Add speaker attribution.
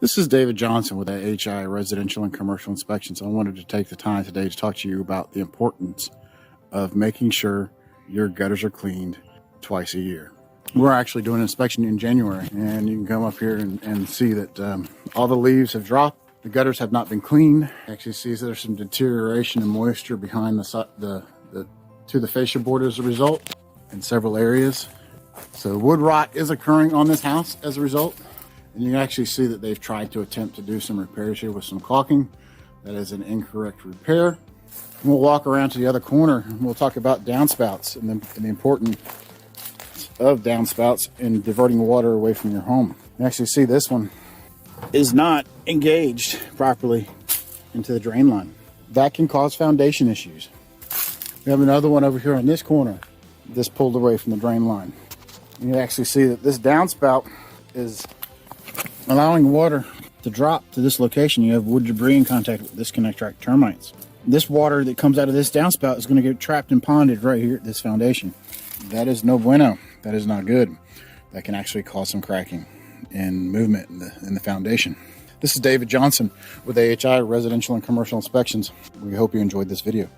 Speaker 1: This is David Johnson with AHI Residential and Commercial Inspections. I wanted to take the time today to talk to you about the importance of making sure your gutters are cleaned twice a year. We're actually doing an inspection in January, and you can come up here and see that all the leaves have dropped. The gutters have not been cleaned. Actually see there's some deterioration and moisture behind the fascia board as a result in several areas. So wood rot is occurring on this house as a result. And you can actually see that they've tried to attempt to do some repairs here with some caulking. That is an incorrect repair. And we'll walk around to the other corner and we'll talk about downspouts and the importance of downspouts in diverting water away from your home. You actually see this one is not engaged properly into the drain line. That can cause foundation issues. We have another one over here on this corner, this pulled away from the drain line. You actually see that this downspout is allowing water to drop to this location. You have wood debris in contact with this can attract termites. This water that comes out of this downspout is going to get trapped and ponded right here at this foundation. That is no bueno. That is not good. That can actually cause some cracking and movement in the foundation. This is David Johnson with AHI Residential and Commercial Inspections. We hope you enjoyed this video.